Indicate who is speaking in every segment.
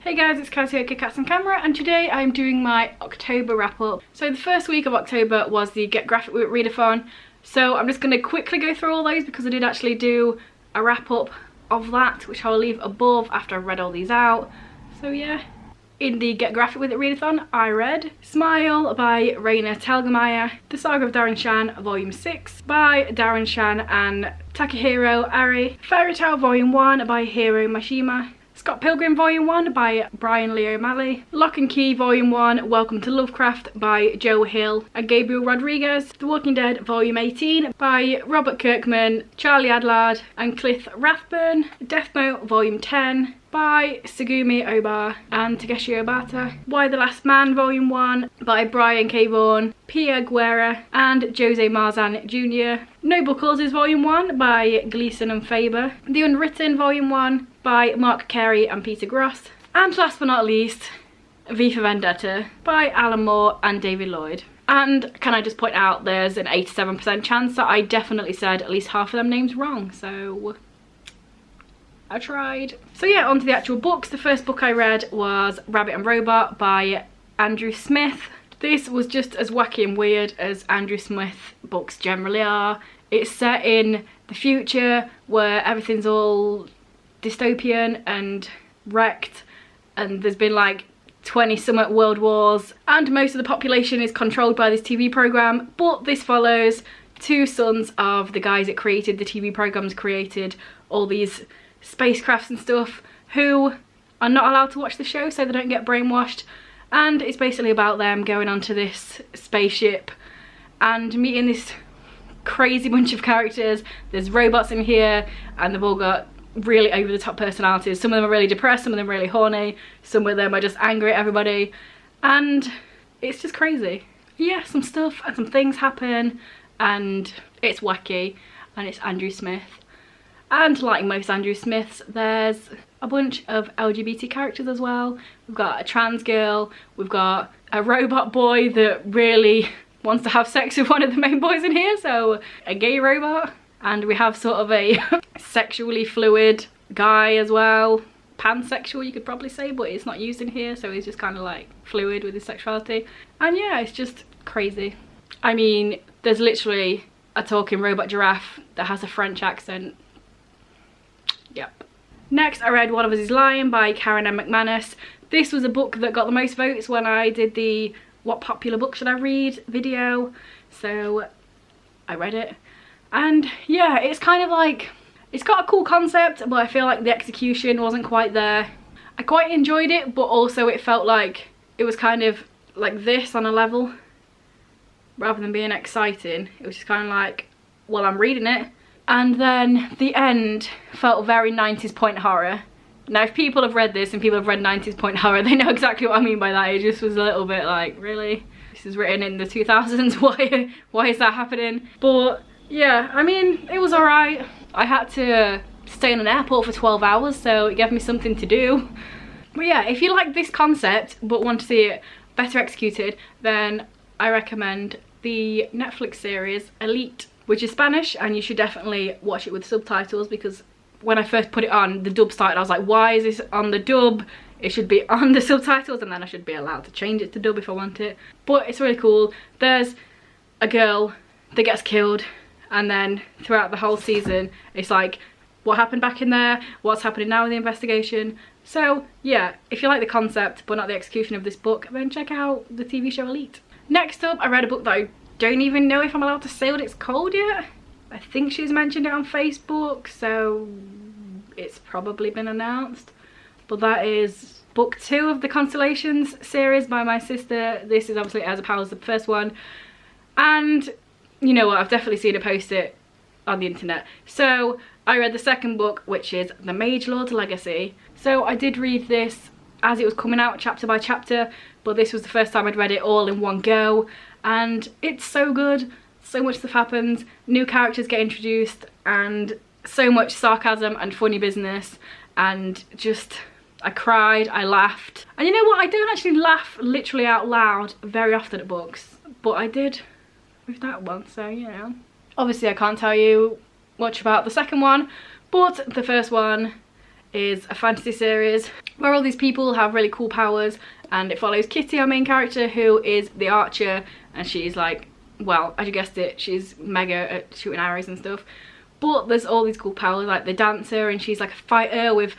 Speaker 1: Hey guys, it's Cassie, Cats and Camera, and today I'm doing my October wrap up. So the first week of October was the Get Graphic with Readathon, so I'm just going to quickly go through all those because I did actually do a wrap up of that, which I'll leave above after I've read all these out. So yeah, in the Get Graphic with It Readathon, I read Smile by Raina Telgemeier, The Saga of Darren Shan Volume 6 by Darren Shan and Takahiro Ari, Fairy Tale Volume 1 by Hiro Mashima, Scott Pilgrim Volume 1 by Brian Lee O'Malley, Lock and Key Volume 1 Welcome to Lovecraft by Joe Hill and Gabriel Rodriguez, The Walking Dead Volume 18 by Robert Kirkman, Charlie Adlard and Cliff Rathburn, Death Note Volume 10 by Tsugumi Oba and Takeshi Obata, Why the Last Man Volume 1 by Brian K. Vaughan, Pia Guerra and Jose Marzan Jr., Noble Causes Volume 1 by Gleason and Faber, The Unwritten Volume 1 by Mark Carey and Peter Gross, and last but not least, V for Vendetta by Alan Moore and David Lloyd. And can I just point out there's an 87% chance that I definitely said at least half of them names wrong, so I tried. So yeah, on to the actual books. The first book I read was Rabbit and Robot by Andrew Smith. This was just as wacky and weird as Andrew Smith books generally are. It's set in the future where everything's all dystopian and wrecked, and there's been like 20 somewhat world wars, and most of the population is controlled by this TV program, but this follows two sons of the guys that created the TV programs, created all these spacecrafts and stuff, who are not allowed to watch the show so they don't get brainwashed, and it's basically about them going onto this spaceship and meeting this crazy bunch of characters. There's robots in here and they've all got really over the top personalities. Some of them are really depressed, some of them are really horny, some of them are just angry at everybody, and it's just crazy. Yeah, some stuff and some things happen and it's wacky, and it's Andrew Smith. And like most Andrew Smiths, there's a bunch of LGBT characters as well. We've got a trans girl, we've got a robot boy that really wants to have sex with one of the main boys in here, so a gay robot. And we have sort of a sexually fluid guy as well. Pansexual, you could probably say, but it's not used in here, so he's just kind of like fluid with his sexuality. And yeah, it's just crazy. I mean, there's literally a talking robot giraffe that has a French accent. Yep. Next, I read One of Us is Lying by Karen M. McManus. This was a book that got the most votes when I did the What Popular Book Should I Read video, so I read it. And yeah, it's kind of like, it's got a cool concept, but I feel like the execution wasn't quite there. I quite enjoyed it, but also it felt like it was kind of like this on a level, rather than being exciting. It was just kind of like, well, I'm reading it. And then the end felt very 90s point horror. Now if people have read this and people have read 90s point horror, they know exactly what I mean by that. It just was a little bit like, really? This is written in the 2000s, why is that happening? But yeah, I mean, it was alright. I had to stay in an airport for 12 hours, so it gave me something to do. But yeah, if you like this concept but want to see it better executed, then I recommend the Netflix series Elite, which is Spanish, and you should definitely watch it with subtitles, because when I first put it on, the dub started, I was like, why is this on the dub? It should be on the subtitles, and then I should be allowed to change it to dub if I want it. But it's really cool. There's a girl that gets killed, and then throughout the whole season it's like, what happened back in there, what's happening now in the investigation. So yeah, if you like the concept but not the execution of this book, then check out the TV show Elite. Next up, I read a book that I don't even know if I'm allowed to say what it's called yet. I think she's mentioned it on Facebook, so it's probably been announced, but that is book 2 of the Constellations series by my sister. This is obviously As a Powers, the first one, and you know what, I've definitely seen her post it on the internet. So I read the second book, which is The Mage Lord's Legacy. So I did read this as it was coming out, chapter by chapter, but this was the first time I'd read it all in one go, and it's so good. So much stuff happens, new characters get introduced, and so much sarcasm and funny business, and just, I cried, I laughed. And you know what, I don't actually laugh literally out loud very often at books, but I did with that one, so you know. Obviously I can't tell you much about the second one, but the first one is a fantasy series. where all these people have really cool powers, and it follows Kitty, our main character, who is the archer, and she's like, well, as you guessed it, she's mega at shooting arrows and stuff. But there's all these cool powers, like the dancer, and she's like a fighter with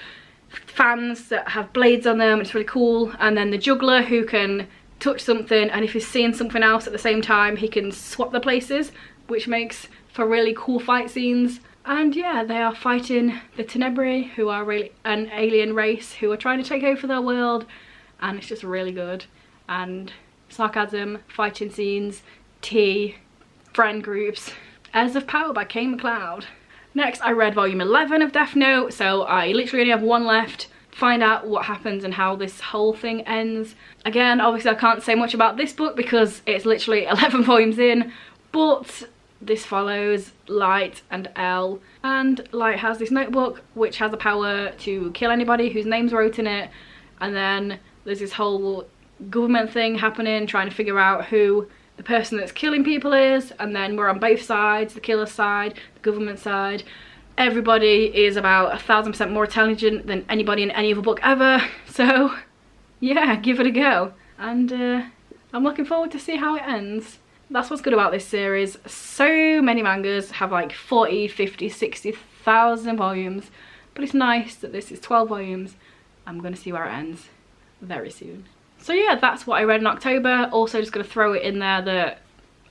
Speaker 1: fans that have blades on them. It's really cool. And then the juggler, who can touch something, and if he's seeing something else at the same time, he can swap the places, which makes for really cool fight scenes. And yeah, they are fighting the Tenebrae, who are really an alien race who are trying to take over their world, and it's just really good. And sarcasm, fighting scenes, tea, friend groups. Heirs of Power by Kane MacLeod. Next, I read volume 11 of Death Note, so I literally only have one left. Find out what happens and how this whole thing ends. Again, obviously I can't say much about this book because it's literally 11 volumes in, but this follows Light and Elle, and Light has this notebook which has the power to kill anybody whose name's wrote in it, and then there's this whole government thing happening, trying to figure out who the person that's killing people is, and then we're on both sides, the killer's side, the government side. Everybody is about 1000% more intelligent than anybody in any other book ever, so yeah, give it a go. And I'm looking forward to see how it ends. That's what's good about this series. So many mangas have like 40, 50, 60,000 volumes, but it's nice that this is 12 volumes. I'm gonna see where it ends very soon. So yeah, that's what I read in October. Also just gonna throw it in there that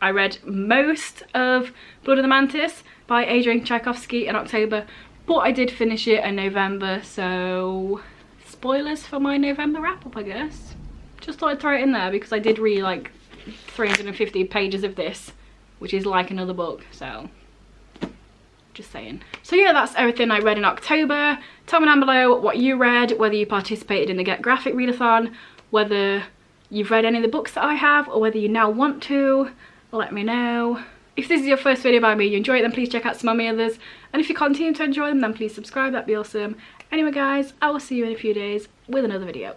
Speaker 1: I read most of Blood of the Mantis by Adrian Tchaikovsky in October, but I did finish it in November, so spoilers for my November wrap up, I guess. Just thought I'd throw it in there because I did read like 350 pages of this, which is like another book, so just saying. So yeah, that's everything I read in October. Tell me down below what you read, whether you participated in the Get Graphic readathon, whether you've read any of the books that I have, or whether you now want to. Let me know. If this is your first video by me, you enjoy it, then please check out some of my others. And if you continue to enjoy them, then please subscribe, that'd be awesome. Anyway guys, I will see you in a few days with another video.